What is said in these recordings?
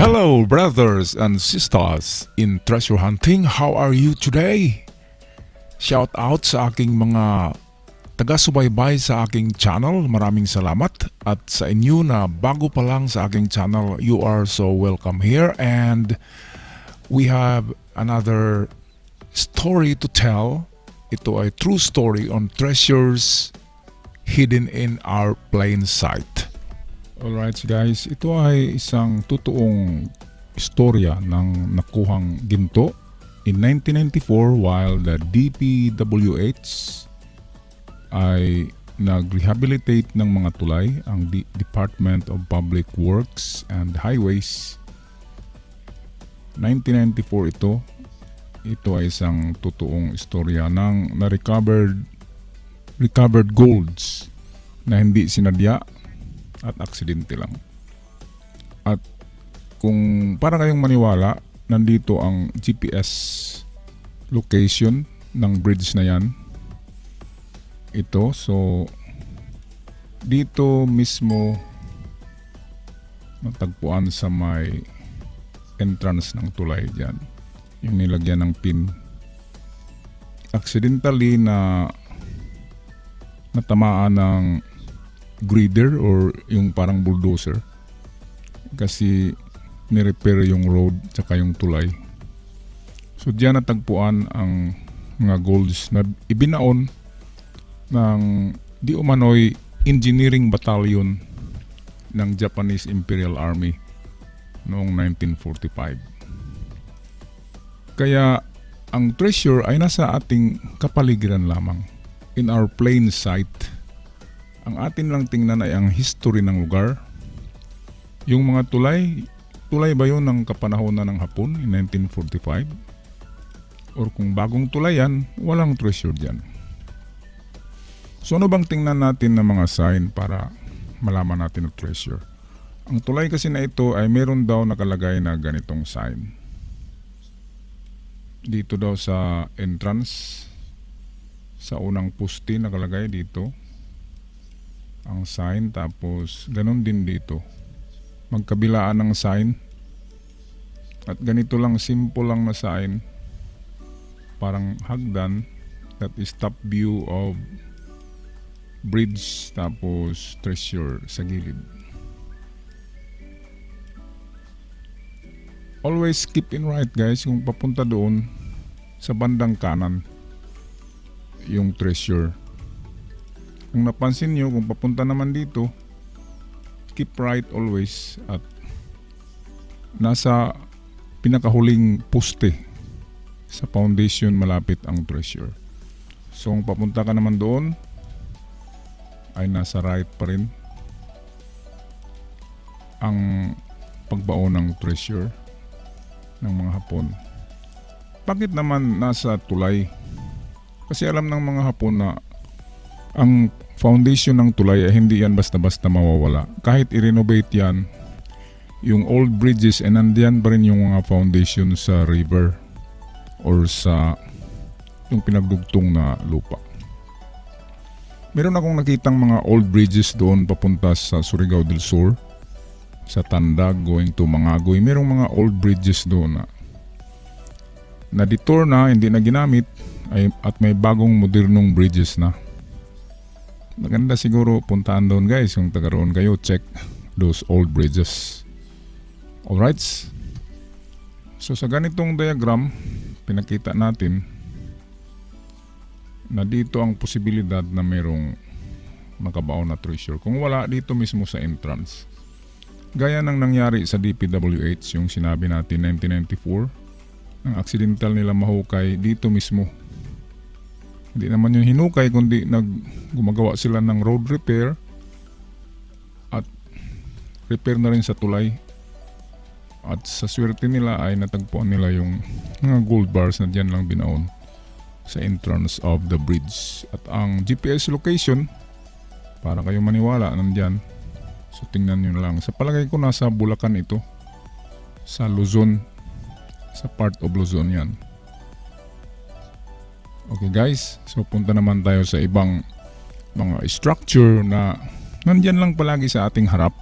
Hello, brothers and sisters in treasure hunting. How are you today? Shout out sa aking mga taga-subaybay sa aking channel. Maraming salamat. At sa inyo na bago pa lang sa aking channel, you are so welcome here. And we have another story to tell. Ito ay true story on treasures hidden in our plain sight. Alright guys, ito ay isang totoong istorya ng nakuhang ginto in 1994 while the DPWH ay nag-rehabilitate ng mga tulay, ang Department of Public Works and Highways. 1994 ito. Ito ay isang totoong istorya ng recovered golds na hindi sinadya at aksidente lang. At kung para kayong maniwala, nandito ang GPS location ng bridge na yan. Ito, so dito mismo matagpuan sa may entrance ng tulay dyan, yung nilagyan ng pin. Accidentally na natamaan ng grader or yung parang bulldozer kasi nirepair yung road tsaka yung tulay. So diyan natagpuan ang mga golds na ibinaon ng di umano'y engineering battalion ng Japanese Imperial Army noong 1945. Kaya ang treasure ay nasa ating kapaligiran lamang, in our plain sight. Ang atin lang tingnan ay ang history ng lugar. Yung mga tulay ba yun ng kapanahonan ng Hapon in 1945? Or kung bagong tulay yan, walang treasure dyan. So ano bang tingnan natin ng mga sign para malaman natin ang treasure? Ang tulay kasi na ito ay meron daw nakalagay na ganitong sign. Dito daw sa entrance, sa unang poste nakalagay dito ang sign, tapos ganun din dito magkabilaan ng sign, at ganito lang, simple lang na sign, parang hagdan, that is top view of bridge, tapos treasure sa gilid. Always keep in right guys, kung papunta doon sa bandang kanan yung treasure. Kung napansin nyo, kung papunta naman dito, keep right always, at nasa pinakahuling poste sa foundation malapit ang treasure. So kung papunta ka naman doon, ay nasa right pa rin ang pagbaon ng treasure ng mga Hapon. Bakit naman nasa tulay? Kasi alam ng mga Hapon na ang foundation ng tulay ay hindi yan basta-basta mawawala. Kahit i-renovate yan, yung old bridges, and nandiyan pa rin yung mga foundation sa river or sa yung pinagdugtong na lupa. Meron akong nakitang mga old bridges doon papunta sa Surigao del Sur, sa Tandag going to Mangagoy. Merong mga old bridges doon na detour na, hindi na ginamit, at may bagong modernong bridges na. Maganda siguro puntaan doon guys, kung taga roon kayo, check those old bridges. Alright, so sa ganitong diagram pinakita natin na dito ang posibilidad na merong makabaon na treasure. Kung wala, dito mismo sa entrance, gaya ng nangyari sa DPWH, yung sinabi natin 1994, ang accidental nila mahukay dito mismo. Hindi naman yung hinukay, kundi gumagawa sila ng road repair at repair na rin sa tulay. At sa swerte nila ay natagpuan nila yung mga gold bars na dyan lang binaon sa entrance of the bridge. At ang GPS location, para kayo maniwala, nandyan. So tingnan nyo na lang. Sa palagay ko nasa Bulacan ito, sa Luzon, sa part of Luzon yan. Okay guys, so punta naman tayo sa ibang mga structure na nandyan lang palagi sa ating harap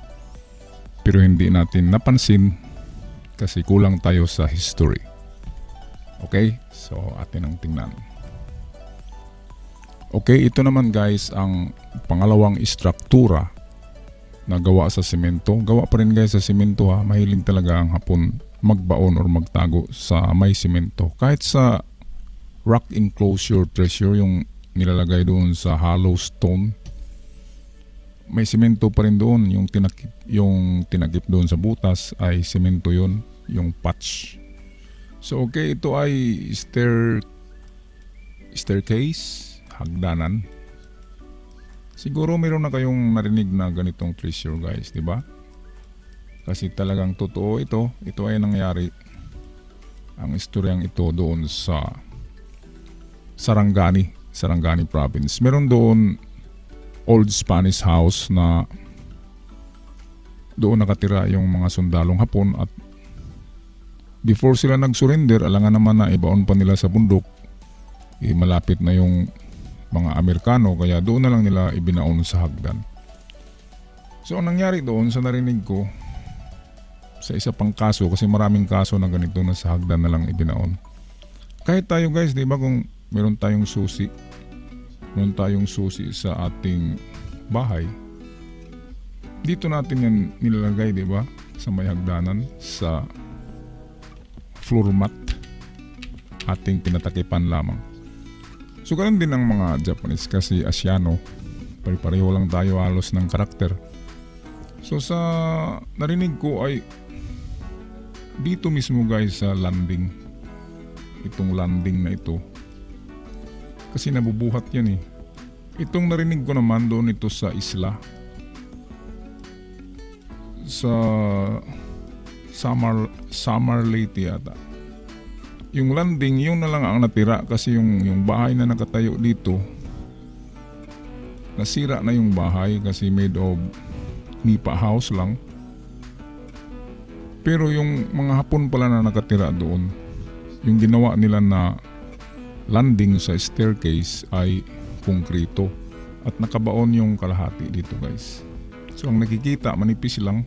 pero hindi natin napansin Kasi kulang tayo sa history. Okay? So atin ang tingnan. Okay, ito naman guys ang pangalawang istruktura na gawa sa semento. Gawa pa rin guys sa semento ha. Mahilig talaga ang Hapon magbaon or magtago sa may semento. Kahit sa rock enclosure treasure, yung nilalagay doon sa hollow stone, may semento pa rin doon. Yung tinagip doon sa butas ay semento yun, yung patch. So okay, ito ay staircase, hagdanan. Siguro meron na kayong narinig na ganitong treasure guys, di ba? Kasi talagang totoo ito. Ito ay nangyari. Ang istoryang ito doon sa Sarangani province. Meron doon old Spanish house na doon nakatira yung mga sundalong Hapon, at before sila nag-surrender, alangan naman na ibaon pa nila sa bundok. Malapit na yung mga Amerikano, kaya doon na lang nila ibinaon sa hagdan. So ang nangyari doon sa narinig ko, sa isa pang kaso, kasi maraming kaso na ganito na sa hagdan na lang ibinaon. Kahit tayo guys, di ba, kung meron tayong susi sa ating bahay, dito natin yan nilalagay, di ba, sa may hagdanan, sa floor mat, ating pinatakipan lamang. So ganun din ang mga Japanese, kasi Asiano, pare-pareho lang tayo halos ng karakter. So sa narinig ko ay dito mismo guys sa landing, itong landing na ito, kasi nabubuhat yan eh. Itong narinig ko naman doon ito sa isla, sa Samar Leyte yata. Yung landing, yun na lang ang natira, kasi yung bahay na nakatayo dito, nasira na yung bahay kasi made of nipa house lang. Pero yung mga Hapon pala na nakatira doon, yung ginawa nila na landing sa staircase ay konkrito at nakabaon yung kalahati dito guys. So ang nakikita manipis lang,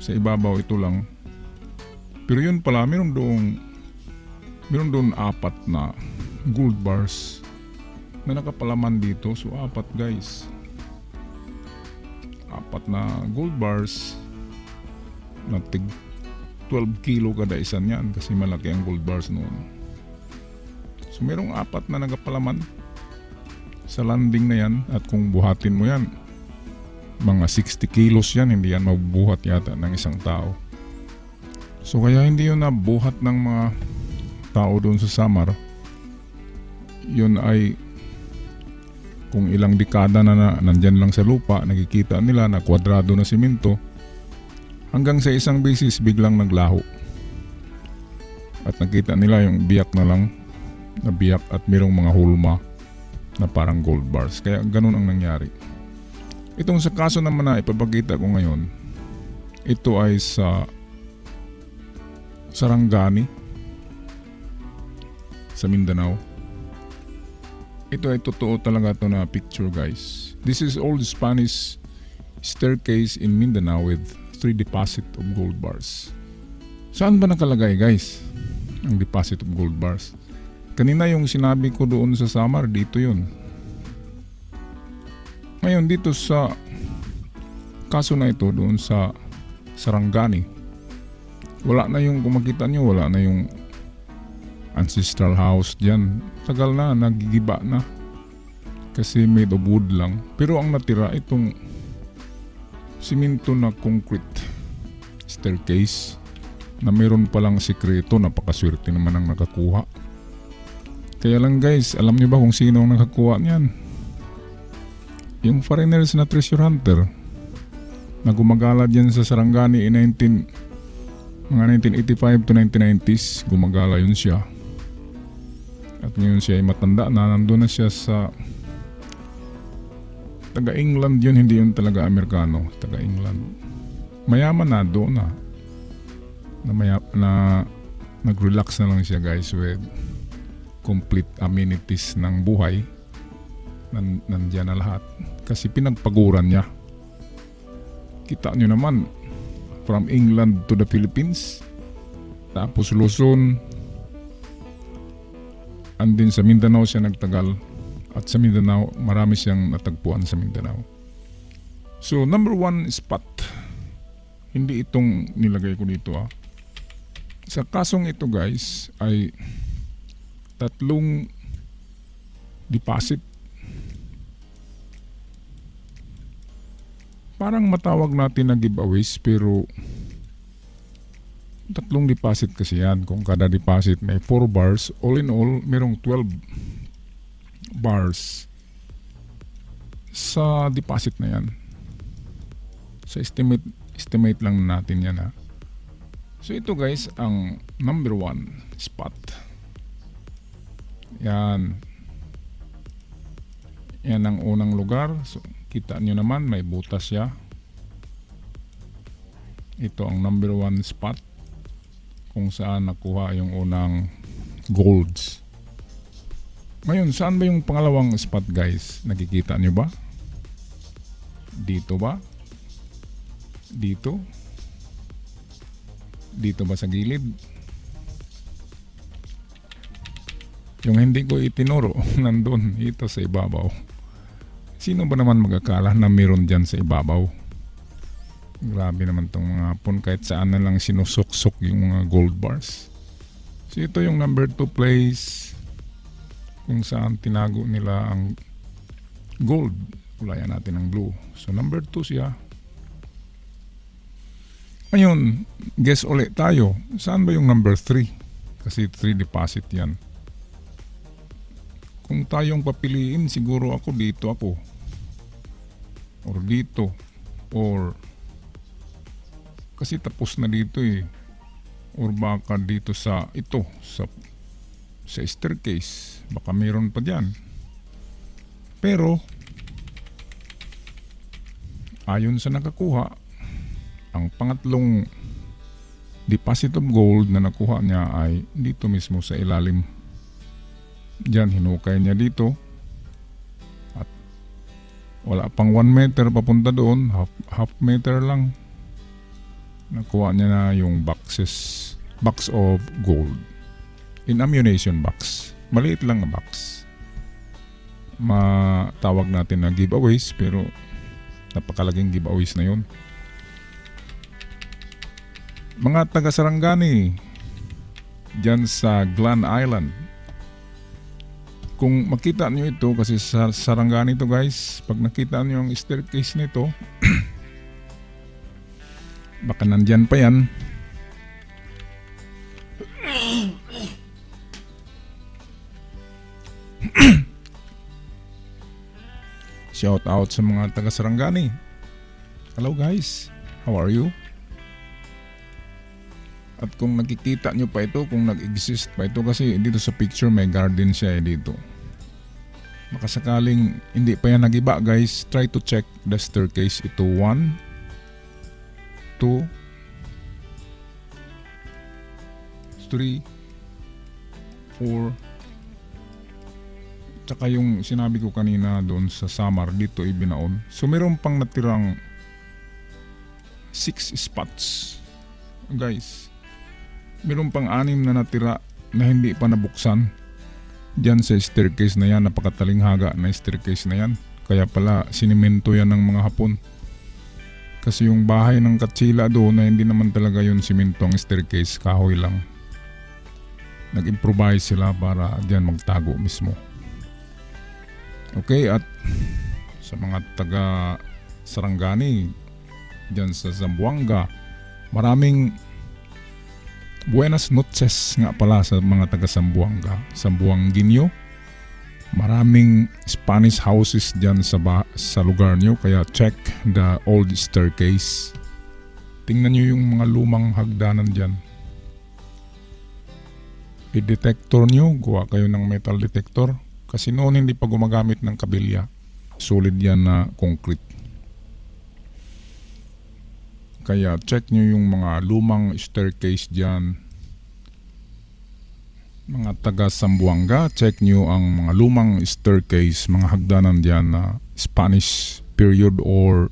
sa ibabaw ito lang. Pero yun pala, meron doon 4 na gold bars na nakapalaman dito. So 4 guys, 4 na gold bars na tig 12 kilo kada isa niyan, kasi malaki ang gold bars noon. So merong 4 na nagapalaman sa landing na yan, at kung buhatin mo yan, mga 60 kilos yan, hindi yan mabubuhat yata ng isang tao. So kaya hindi yun nabuhat ng mga tao doon sa Samar. Yun ay kung ilang dekada na nandyan lang sa lupa, nakikita nila na kwadrado na simento, hanggang sa isang beses biglang naglaho. At nakita nila yung biyak na lang, na biyak at mayroong mga hulma na parang gold bars. Kaya ganun ang nangyari. Itong sa kaso naman na ipapakita ko ngayon, ito ay sa Sarangani sa Mindanao. Ito ay totoo talaga to na picture guys. This is old Spanish staircase in Mindanao with 3 deposit of gold bars. Saan ba nakalagay guys ang deposit of gold bars? Kanina yung sinabi ko doon sa Samar, dito yun. Ngayon dito sa kaso na ito doon sa Sarangani, wala na yung, kung makita nyo, wala na yung ancestral house dyan. Tagal na, nagigiba na, kasi made of wood lang. Pero ang natira itong simento na concrete staircase na meron palang sikreto. Napakaswerte naman ang nakakuha. Kaya lang guys, alam niyo ba kung sino ang nakakuha niyan? Yung foreigners na treasure hunter na gumagala dyan sa Sarangani in mga 1985 to 1990s. Gumagala yun siya. At ngayon siya ay matanda na, nandun na siya sa taga-England yun, hindi yun talaga Amerikano, taga-England. Mayaman na doon na nag-relax na lang siya guys with complete amenities ng buhay. Nandiyan na lahat kasi pinagpaguran niya. Kita nyo naman, from England to the Philippines, tapos Luzon, andin sa Mindanao siya nagtagal, at sa Mindanao marami siyang natagpuan sa Mindanao. So number 1 spot, hindi itong nilagay ko dito Sa kasong ito guys ay 3 deposit. Parang matawag natin na giveaways, pero 3 deposit kasi yan. Kung kada deposit may 4 bars, all in all merong 12 bars sa deposit na yan. So estimate lang natin yan So ito guys ang number 1 spot. Yan ang unang lugar. So kita nyo naman may butas siya. Ito ang number 1 spot kung saan nakuha yung unang golds. Ngayon, saan ba yung pangalawang spot guys? Nakikita nyo ba? Dito ba? Dito? Dito ba sa gilid? Yung hindi ko itinuro, nandun, ito sa ibabaw. Sino ba naman magakala na meron dyan sa ibabaw? Grabe naman tong mga hapon, kahit saan na lang sinusok-sok yung mga gold bars. So ito yung number 2 place kung saan tinago nila ang gold. Ulayan natin ang blue. So number 2 siya. Ngayon, guess ulit tayo. Saan ba yung number 3? Kasi 3 deposit yan. Kung tayong papiliin, siguro dito ako. Or dito. Or kasi tapos na dito Or baka dito sa ito. Sa staircase. Baka mayroon pa dyan. Pero ayon sa nakakuha, ang pangatlong deposit of gold na nakuha niya ay dito mismo sa ilalim. Diyan hinukay niya dito. At wala pang 1 meter papunta doon. Half meter lang. Nakuha niya na yung box of gold. In ammunition box. Maliit lang na box. Matawag natin na giveaways, pero napakalaking giveaways na yun. Mga taga Sarangani dyan sa Glen Island, kung makita nyo ito, kasi sa Sarangani ito guys, pag nakita nyo yung staircase nito baka nandyan pa yan. Shout out sa mga taga Sarangani. Hello guys, how are you? At kung nakikita nyo pa ito, kung nag-exist pa ito, kasi dito sa picture may garden siya dito. Makasakaling hindi pa yan nagiba guys, try to check the staircase. Ito 1, 2, 3, 4, tsaka yung sinabi ko kanina doon sa Samar, dito ibinaon. So meron pang natirang 6 spots guys. Meron pang 6 na natira na hindi pa nabuksan dyan sa staircase na yan. Napakatalinghaga na staircase na yan. Kaya pala sinimento yan ng mga Hapon. Kasi yung bahay ng Katsila doon na hindi naman talaga yun simento ang staircase, kahoy lang. Nag-improvise sila para dyan magtago mismo. Okay, at sa mga taga Sarangani dyan sa Zamboanga, maraming buenas noches nga pala sa mga taga Zamboanga, Zamboangueño. Maraming Spanish houses dyan sa lugar nyo, kaya check the old staircase. Tingnan nyo yung mga lumang hagdanan dyan. I-detector nyo, gawa kayo ng metal detector. Kasi noon hindi pa gumagamit ng kabilya. Solid yan na concrete. Kaya check nyo yung mga lumang staircase dyan. Mga taga Zamboanga, check nyo ang mga lumang staircase, mga hagdanan dyan na Spanish period or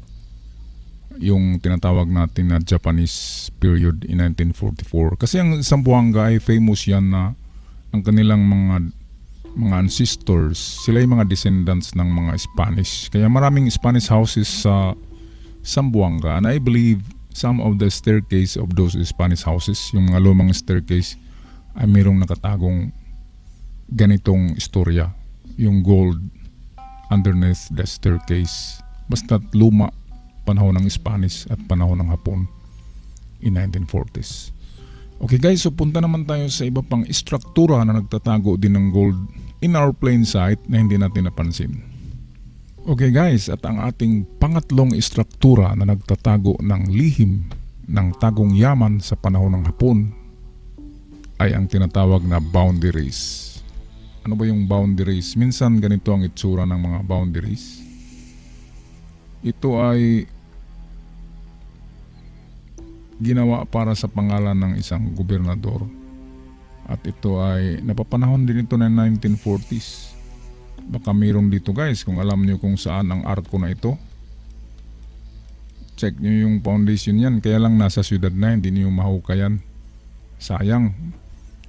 yung tinatawag natin na Japanese period in 1944. Kasi ang Zamboanga ay famous yan na ang kanilang mga ancestors, sila yung mga descendants ng mga Spanish. Kaya maraming Spanish houses sa Zamboanga, and I believe some of the staircase of those Spanish houses, yung mga lumang staircase, ay mayroong nakatagong ganitong istorya, yung gold underneath the staircase. Basta't luma, panahon ng Spanish at panahon ng Hapon in 1940s. Okay guys, so punta naman tayo sa iba pang istruktura na nagtatago din ng gold in our plain sight na hindi natin napansin. Okay guys, at ang ating pangatlong istruktura na nagtatago ng lihim ng tagong yaman sa panahon ng Hapon ay ang tinatawag na boundaries. Ano ba yung boundaries? Minsan ganito ang itsura ng mga boundaries. Ito ay ginawa para sa pangalan ng isang gobernador. At ito ay napapanahon din ito ng 1940s. Baka mayroon dito guys, kung alam nyo kung saan ang arko na ito. Check nyo yung foundation yan. Kaya lang nasa syudad na, hindi nyo mahukayan. Sayang,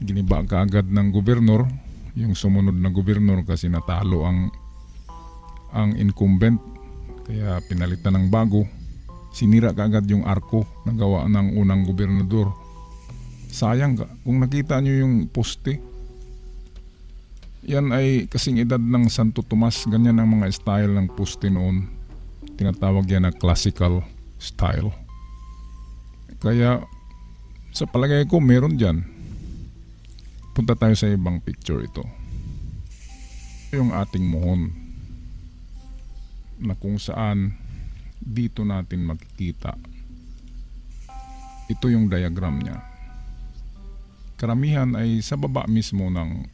giniba ka agad ng gobernador, yung sumunod na gobernador, kasi natalo ang incumbent. Kaya pinalitan ng bago. Sinira kaagad yung arko na gawa ng unang gobernador. Sayang ka. Kung nakita nyo yung poste, yan ay kasing edad ng Santo Tomas. Ganyan ang mga style ng poste noon. Tinatawag yan na classical style. Kaya sa palagay ko meron dyan. Punta tayo sa ibang picture ito. Yung ating muhon na kung saan dito natin makikita. Ito yung diagram niya. Karamihan ay sa baba mismo ng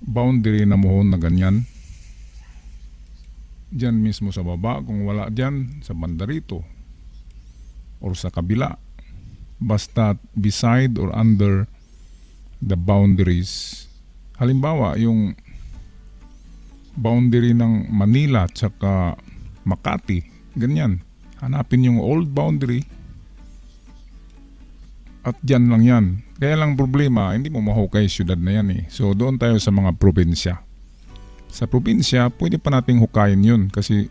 boundary na muhon na ganyan. Diyan mismo sa baba, kung wala diyan sa banda rito or sa kabila. Basta beside or under the boundaries. Halimbawa, yung boundary ng Manila tsaka Makati, ganyan. Hanapin yung old boundary at dyan lang yan. Kaya lang problema, hindi mo mahukay syudad na yan eh. So doon tayo sa mga probinsya. Sa probinsya, pwede pa nating hukayin yun kasi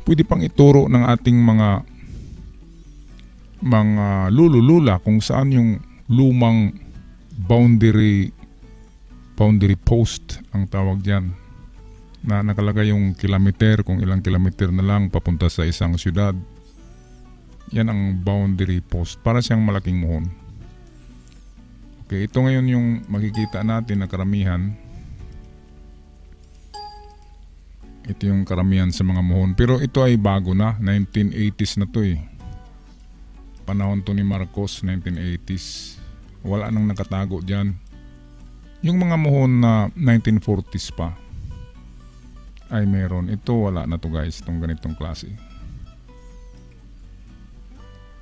pwede pang ituro ng ating mga lululula kung saan yung lumang boundary post ang tawag dyan, na nakalagay yung kilometer, kung ilang kilometer na lang papunta sa isang syudad. Yan ang boundary post, para siyang malaking muhon. Okay, ito ngayon yung makikita natin na karamihan. Ito yung karamihan sa mga muhon, pero ito ay bago na, 1980s na to eh. Panahon to ni Marcos, 1980s. Wala nang nakatago dyan. Yung mga muhon na 1940s pa ay meron. Ito wala na to guys, itong ganitong klase.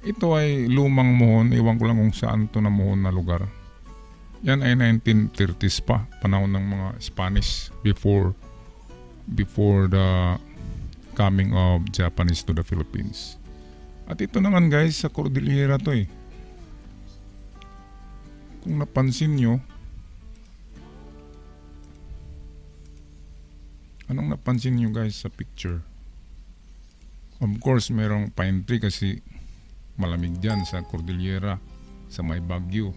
Ito ay lumang muhon, iwan ko lang kung saan to na muhon na lugar. Yan ay 1930s pa, panahon ng mga Spanish, before the coming of Japanese to the Philippines. At ito naman guys, sa Cordillera to eh. Kung napansin nyo, anong napansin nyo guys sa picture? Of course, merong pine tree kasi malamig dyan sa Cordillera, sa may Baguio.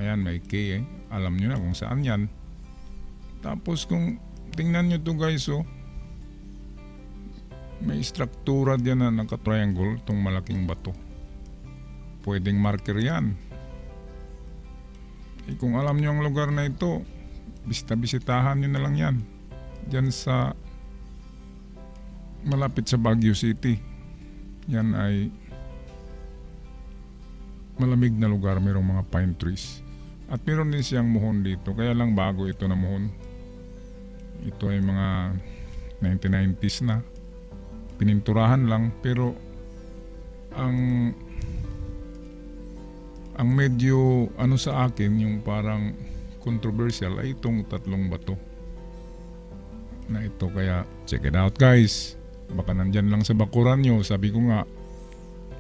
Ayan, may K eh. Alam nyo na kung saan yan. Tapos kung tingnan nyo to guys, oh, may struktura dyan na naka-triangle, itong malaking bato. Pwedeng marker yan. Eh, kung alam nyo ang lugar na ito, bisitahan nyo na lang yan. Diyan sa malapit sa Baguio City. Yan ay malamig na lugar, mayroong mga pine trees. At meron din siyang muhon dito, kaya lang bago ito na muhon. Ito ay mga 1990s na. Pininturahan lang, pero ang medyo ano sa akin, yung parang controversial ay itong tatlong bato na ito. Kaya check it out guys. Baka nandyan lang sa bakuran nyo. Sabi ko nga,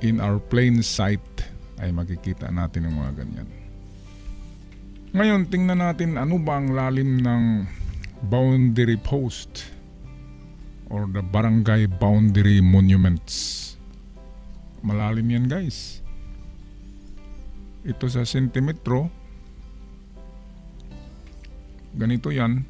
in our plain sight ay makikita natin ang mga ganyan. Ngayon, tingnan natin ano ba ang lalim ng boundary post or the barangay boundary monuments. Malalim yan guys. Ito sa sentimetro, ganito yan.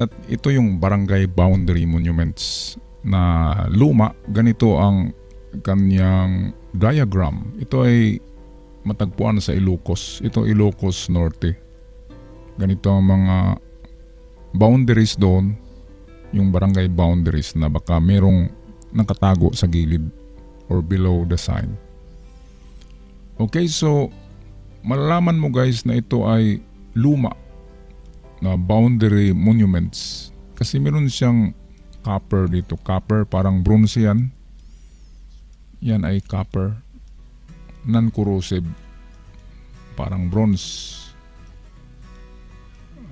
At ito yung barangay boundary monuments na luma. Ganito ang kanyang diagram. Ito ay matagpuan sa Ilocos. Ito Ilocos Norte. Ganito ang mga boundaries doon, yung barangay boundaries na baka merong nakatago sa gilid or below the sign. Okay, so malalaman mo guys na ito ay luma na boundary monuments kasi meron siyang copper dito. Copper, parang bronze yan. Yan ay copper. Non-corrosive. Parang bronze.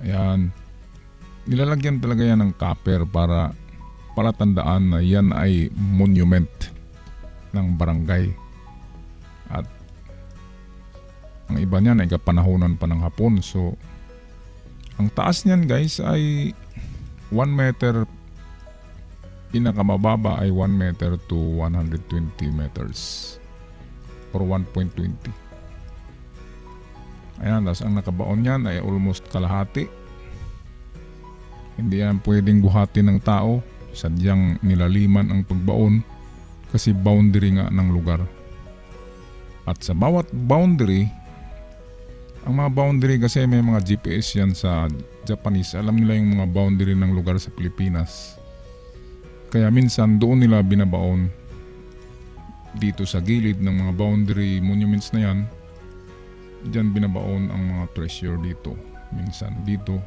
Ayan. Nilalagyan talaga yan ng copper para palatandaan na yan ay monument ng barangay. At ang iba niyan ay kapanahonan pa ng Hapon. So, ang taas niyan guys ay 1 meter. Pinakamababa ay 1 meter to 120 meters or 1.20. Ayan, tas ang nakabaon niyan ay almost kalahati. Hindi yan pwedeng buhatin ng tao. Sadyang nilaliman ang pagbaon kasi boundary nga ng lugar. At sa bawat boundary, ang mga boundary kasi may mga GPS yan sa Japanese. Alam nila yung mga boundary ng lugar sa Pilipinas. Kaya minsan doon nila binabaon dito sa gilid ng mga boundary monuments na yan. Diyan binabaon ang mga treasure dito. Minsan dito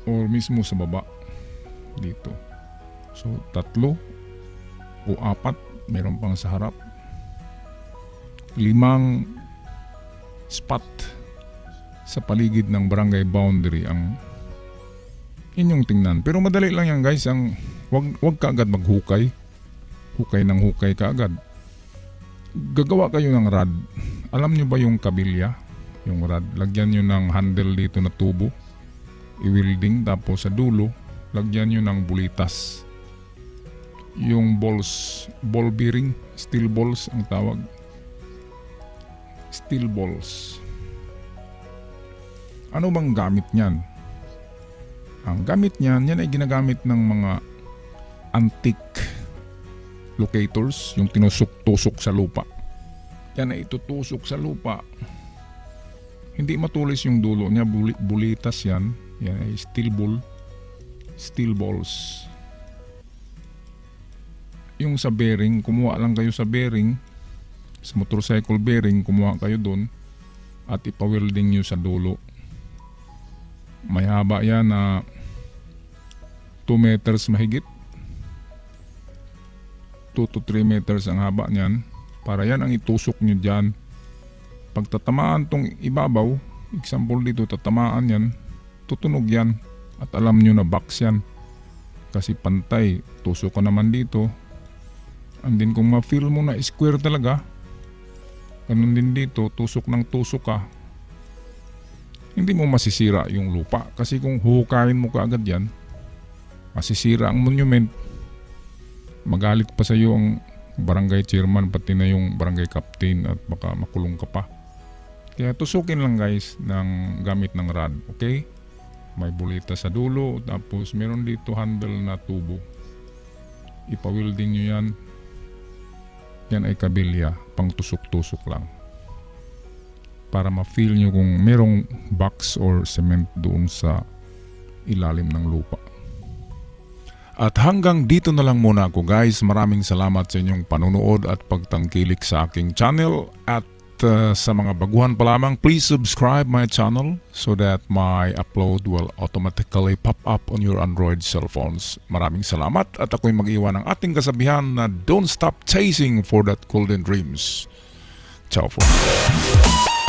or mismo sa baba dito. So 3 o 4 meron pang sa harap. 5 spot sa paligid ng barangay boundary ang inyong tingnan. Pero madali lang yan guys. Wag ka agad maghukay. Hukay ng hukay ka agad. Gagawa kayo ng rod. Alam nyo ba yung kabilya? Yung rod. Lagyan nyo ng handle dito na tubo. I-welding. Tapos sa dulo, lagyan nyo ng bulitas. Yung balls. Ball bearing. Steel balls ang tawag. Steel balls. Ano bang gamit niyan? Ang gamit niyan, yan ay ginagamit ng mga antique locators, yung tinusok-tusok sa lupa. Yan ay itutusok sa lupa. Hindi matulis yung dulo niya, bulitas yan. Yan ay steel ball, steel balls. Yung sa bearing, kumuha lang kayo sa bearing, sa motorcycle bearing, kumuha kayo doon at ipa-welding nyo sa dulo. May haba yan na 2 meters mahigit. 2 to 3 meters ang haba niyan. Para yan ang itusok nyo dyan. Pag tatamaan tong ibabaw, example dito, tatamaan yan, tutunog yan. At alam nyo na box yan. Kasi pantay, tusok ka naman dito. And then kung ma-feel mo na square talaga, ganun din dito, tusok ng tusok ka. Hindi mo masisira yung lupa. Kasi kung huhukayin mo kaagad yan, masisira ang monument. Magalit pa sa iyo ang barangay chairman, pati na yung barangay captain, at baka makulong ka pa. Kaya tusukin lang guys ng gamit ng rod. Okay? May bulita sa dulo, tapos meron dito handle na tubo. Ipa-welding nyo yan. Yan ay kabilya, pang tusok-tusok lang. Para ma-feel nyo kung merong box or cement doon sa ilalim ng lupa. At hanggang dito na lang muna ako guys. Maraming salamat sa inyong panunood at pagtangkilik sa aking channel. At sa mga baguhan pa lamang, please subscribe my channel so that my upload will automatically pop up on your Android cell phones. Maraming salamat at ako'y mag-iwan ng ating kasabihan na don't stop chasing for that golden dreams. Ciao for now.